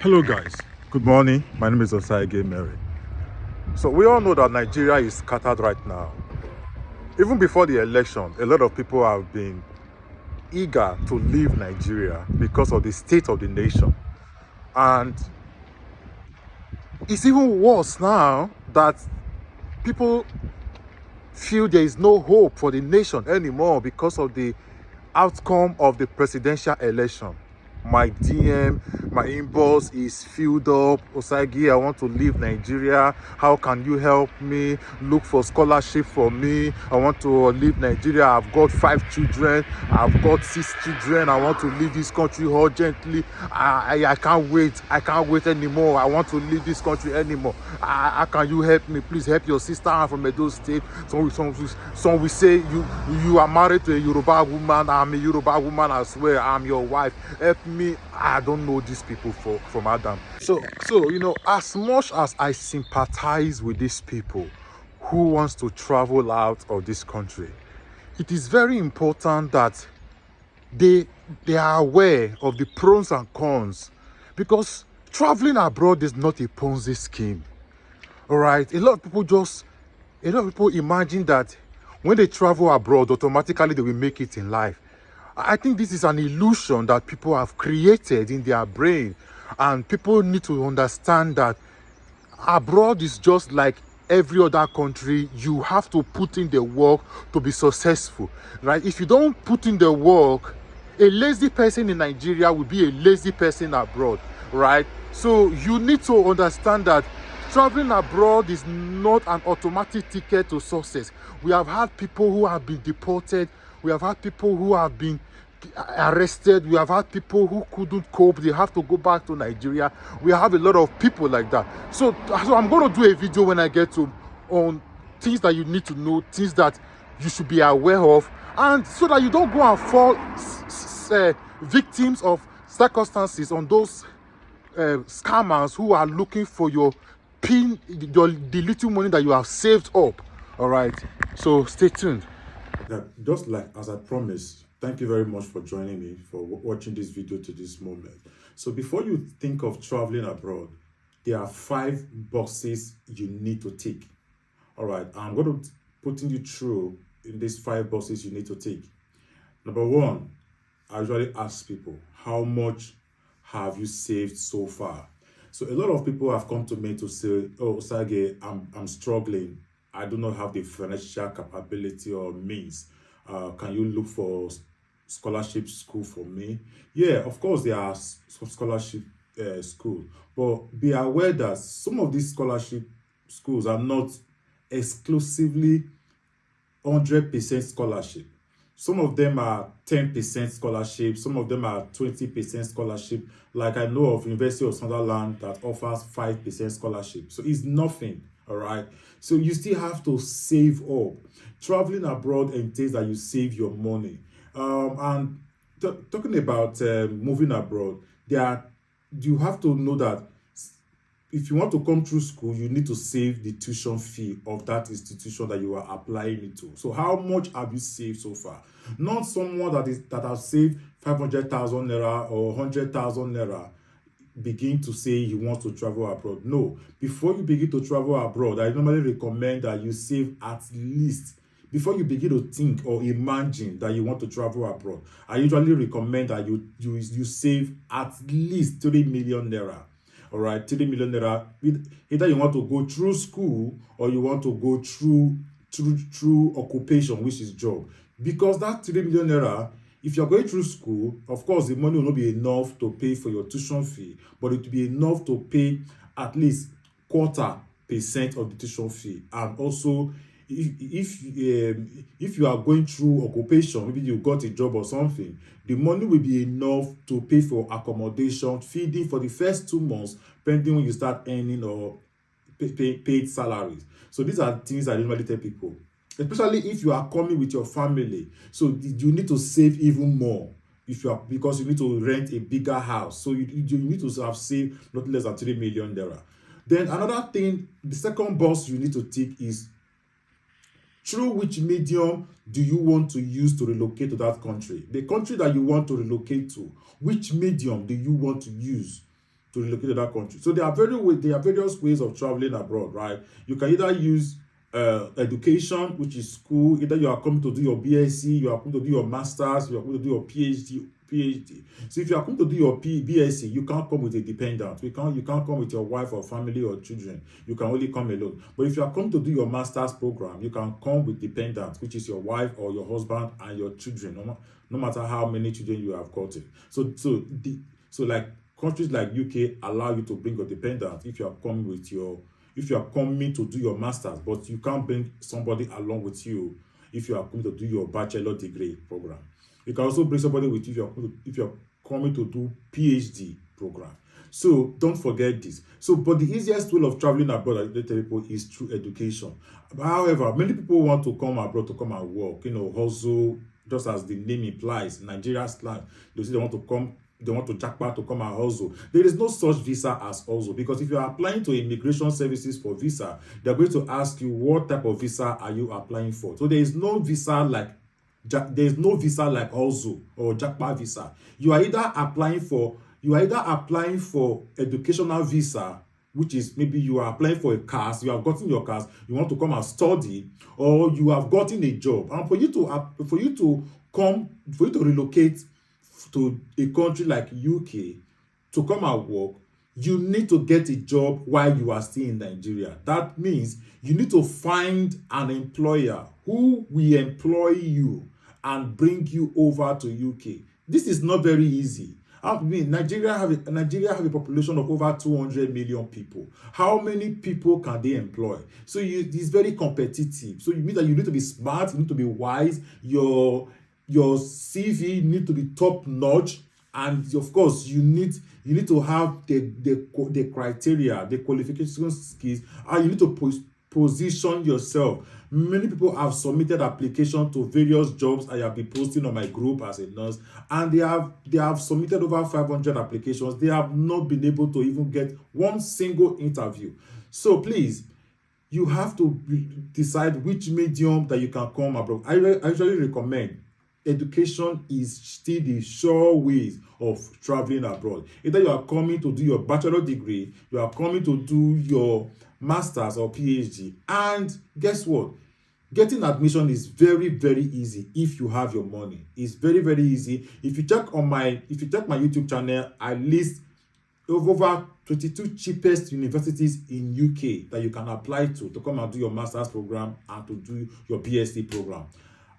Hello guys, good morning. My name is Osage Mary. So we all know that Nigeria is scattered right now. Even before the election, a lot of people have been eager to leave Nigeria because of the state of the nation. And it's even worse now that people feel there is no hope for the nation anymore because of the outcome of the presidential election. My DM, my inbox is filled up. Osagi, I want to leave Nigeria. How can you help me? Look for scholarship for me. I want to leave Nigeria. I've got 5 children. I've got 6 children. I want to leave this country urgently. I can't wait. I can't wait anymore. I want to leave this country anymore. How can you help me? Please help your sister. I'm from Edo State. Some will say you are married to a Yoruba woman. I'm a Yoruba woman as well. I'm your wife. Help me. I don't know these people from Adam. So as much as I sympathize with these people who wants to travel out of this country, it is very important that they are aware of the pros and cons, because traveling abroad is not a Ponzi scheme. All right, a lot of people imagine that when they travel abroad, automatically they will make it in life. I think this is an illusion that people have created in their brain, and people need to understand that abroad is just like every other country. You have to put in the work to be successful, right? If you don't put in the work, a lazy person in Nigeria will be a lazy person abroad, right? So you need to understand that traveling abroad is not an automatic ticket to success. We have had people who have been deported. We have had people who have been arrested. We have had people who couldn't cope. They have to go back to Nigeria. We have a lot of people like that. So I'm going to do a video when I get to on things that you need to know, things that you should be aware of, and so that you don't go and fall victims of circumstances on those scammers who are looking for the little money that you have saved up. All right, so stay tuned. Just like as I promised, thank you very much for joining me, for watching this video to this moment. So before you think of traveling abroad, there are 5 boxes you need to tick. All right, I'm going to putting you through in these 5 boxes you need to tick. Number 1, I usually ask people, how much have you saved so far? So a lot of people have come to me to say, oh, Sage, I'm struggling. I do not have the financial capability or means. Can you look for scholarship school for me? Yeah, of course there are some scholarship schools, but be aware that some of these scholarship schools are not exclusively 100% scholarship. Some of them are 10% scholarship. Some of them are 20% scholarship. Like I know of University of Sunderland that offers 5% scholarship. So it's nothing, all right? So you still have to save up. Traveling abroad entails that you save your money. And talking about moving abroad, you have to know that if you want to come through school, you need to save the tuition fee of that institution that you are applying it to. So how much have you saved so far? Not someone that has saved 500,000 naira or 100,000 naira begin to say he wants to travel abroad. No, before you begin to travel abroad, I normally recommend that you save at least, before you begin to think or imagine that you want to travel abroad, I usually recommend that you save at least 3 million naira. All right, 3 million naira. Either you want to go through school or you want to go through occupation, which is job. Because that 3 million naira, if you're going through school, of course, the money will not be enough to pay for your tuition fee, but it will be enough to pay at least 0.25% of the tuition fee. And also, if you are going through occupation, maybe you got a job or something, the money will be enough to pay for accommodation, feeding for the first 2 months, pending when you start earning or paid salaries. So these are things I usually tell people, especially if you are coming with your family. So you need to save even more because you need to rent a bigger house. So you need to have saved not less than 3 million naira. Then another thing, the second box you need to tick is, through which medium do you want to use to relocate to that country? The country that you want to relocate to, which medium do you want to use? to relocate to that country. So there are various ways of traveling abroad, right? You can either use education, which is school. Either you are coming to do your BSc, you are coming to do your masters, you are coming to do your PhD. So if you are coming to do your BSc, you can't come with a dependent. You can't come with your wife or family or children. You can only come alone. But if you are coming to do your master's program, you can come with dependents, which is your wife or your husband and your children, no matter how many children you have gotten. So like countries like UK allow you to bring your dependent if you are coming to do your masters, but you can't bring somebody along with you if you are coming to do your bachelor degree program. You can also bring somebody with you if you're coming to do PhD program. So don't forget this. But the easiest way of traveling abroad, I tell people, is through education. However, many people want to come abroad to come and work, hustle, just as the name implies, Nigeria's slang. They say they want to jackpot to come and hustle. There is no such visa as hustle, because if you are applying to immigration services for visa, they're going to ask you what type of visa are you applying for. So there is no visa like hustle or jackpot visa. You are either applying for educational visa, which is maybe you are applying for a CAS, you have gotten your CAS, you want to come and study, or you have gotten a job. And for you to relocate to a country like UK to come and work, you need to get a job while you are still in Nigeria. That means you need to find an employer who will employ you and bring you over to UK. This is not very easy. I mean, Nigeria have a population of over 200 million people. How many people can they employ? So it's very competitive. So you mean that you need to be smart, you need to be wise, your CV need to be top notch, and of course you need to have the criteria, the qualification skills, and you need to position yourself. Many people have submitted applications to various jobs I have been posting on my group as a nurse, and they have submitted over 500 applications. They have not been able to even get one single interview. So please, you have to decide which medium that you can come abroad. I usually recommend education is still the sure ways of traveling abroad. Either you are coming to do your bachelor degree, you are coming to do your master's or PhD, and guess what? Getting admission is very, very easy if you have your money. It's very, very easy. If you check my YouTube channel, I list over 22 cheapest universities in UK that you can apply to come and do your master's program and to do your BSc program.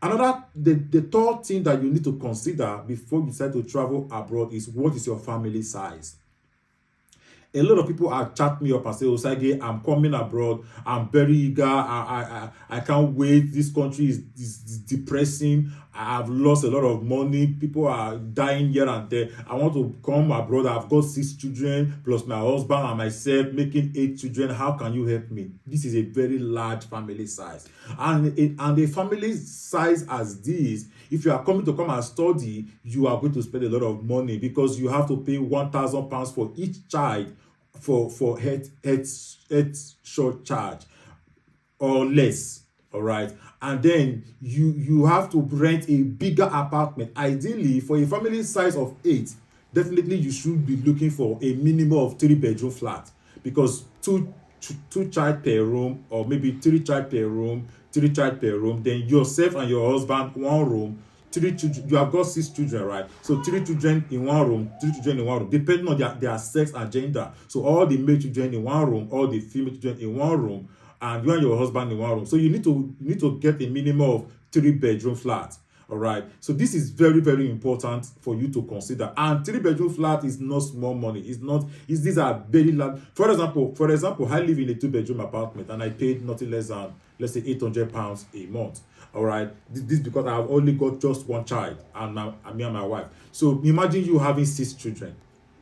The third thing that you need to consider before you decide to travel abroad is, what is your family size? A lot of people are chat me up and say, Osage, I'm coming abroad. I'm very eager. I can't wait. This country is depressing. I have lost a lot of money. People are dying here and there. I want to come abroad. I've got 6 children plus my husband and myself, making 8 children. How can you help me? This is a very large family size. And a family size as this, if you are coming to come and study, you are going to spend a lot of money, because you have to pay £1,000 for each child for head short charge or less. All right, and then you have to rent a bigger apartment. Ideally, for a family size of 8, definitely you should be looking for a minimum of 3-bedroom flat, because two child per room, or maybe 3 child per room, then yourself and your husband 1 room. 3 children, you have got 6 children, right? So 3 children in 1 room, 3 children in 1 room, depending on their sex and gender. So all the male children in 1 room, all the female children in 1 room, and you and your husband in 1 room. So you need to get a minimum of 3-bedroom flat. All right. So this is very, very important for you to consider. And 3-bedroom flat is not small money. These are very large. For example, I live in a 2-bedroom apartment and I paid nothing less than, let's say, £800 a month. All right, this because I have only got just 1 child, and me and my wife. So imagine you having 6 children.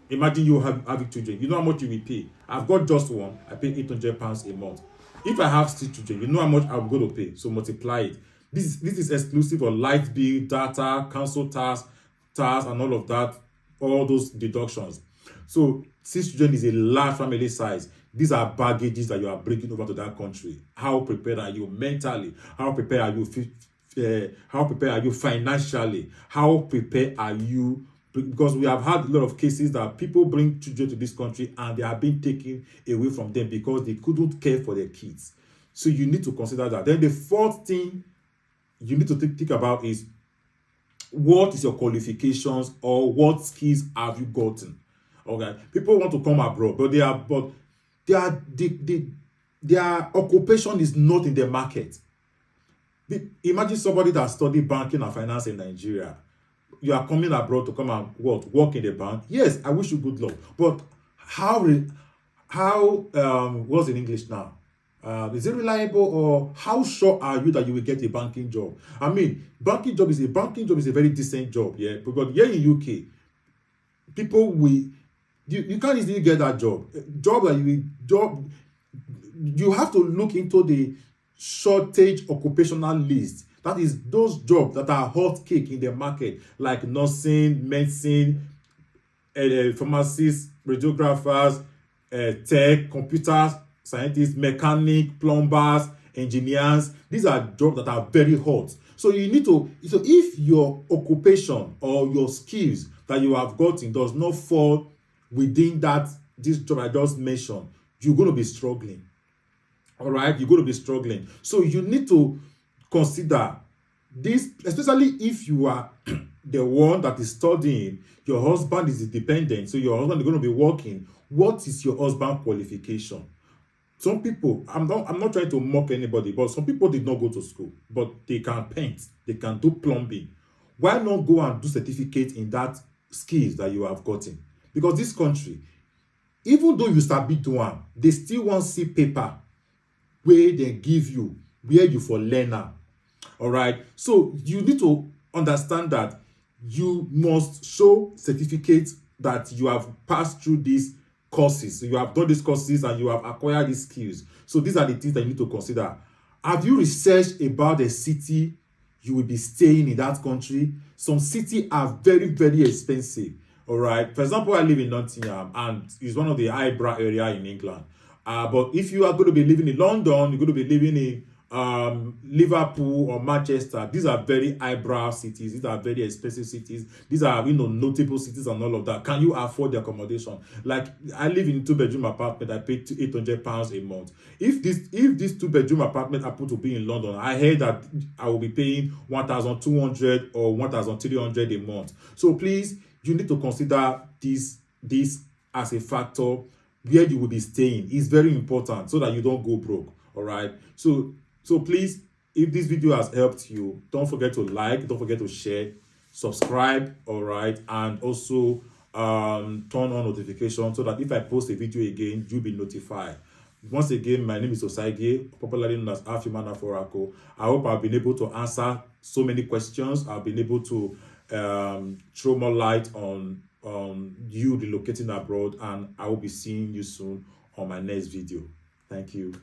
Imagine you having children. You know how much you will pay. I've got just 1. I pay £800 a month. If I have 6 children, you know how much I'm going to pay. So multiply it. This is exclusive of light bill, data, council tax, and all of that. All those deductions. So 6 children is a large family size. These are baggages that you are bringing over to that country. How prepared are you mentally? How prepared are you? How prepared are you financially? How prepared are you because we have had a lot of cases that people bring children to this country and they are being taken away from them because they couldn't care for their kids. So you need to consider that. Then the fourth thing you need to think about is, what is your qualifications, or what skills have you gotten? Okay, people want to come abroad, but their occupation is not in the market. Imagine somebody that studied banking and finance in Nigeria. You are coming abroad to come and work in the bank. Yes, I wish you good luck. But how what's in English now? Is it reliable, or how sure are you that you will get a banking job? I mean, banking job is a very decent job, yeah. Because here in UK, people you can't easily get that job. You have to look into the shortage occupational list. That is those jobs that are hot cake in the market, like nursing, medicine, pharmacists, radiographers, tech, computers, scientists, mechanic, plumbers, engineers. These are jobs that are very hot. So if your occupation or your skills that you have gotten does not fall within this job I just mentioned, you're going to be struggling. All right, you're going to be struggling. So you need to consider this, especially if you are the one that is studying, your husband is dependent, so your husband is going to be working. What is your husband qualification? Some people, I'm not trying to mock anybody, but some people did not go to school, but they can paint, they can do plumbing. Why not go and do certificate in that skills that you have gotten? Because this country, even though you sabi do one, they still want to see paper where they give you, where you for learner. All right, so you need to understand that you must show certificates that you have passed through these courses. So you have done these courses and you have acquired these skills. So these are the things that you need to consider. Have you researched about the city you will be staying in that country? Some cities are very, very expensive. All right, for example, I live in Nottingham, and it's one of the highbrow area in England. But if you are going to be living in London, you're going to be living in Liverpool or Manchester. These are very highbrow cities. These are very expensive cities. These are, notable cities and all of that. Can you afford the accommodation? Like, I live in a 2-bedroom apartment. I pay £800 a month. If this 2-bedroom apartment happen to be in London, I heard that I will be paying 1,200 or 1,300 a month. So please, you need to consider this as a factor where you will be staying. Is very important so that you don't go broke. All right, so please, if this video has helped you, don't forget to like, don't forget to share, subscribe, all right, and also turn on notifications so that if I post a video again, you'll be notified. Once again, my name is Osage, popularly known as Afimana Forako. I hope I've been able to answer so many questions. I've been able to throw more light on you relocating abroad, and I will be seeing you soon on my next video. Thank you.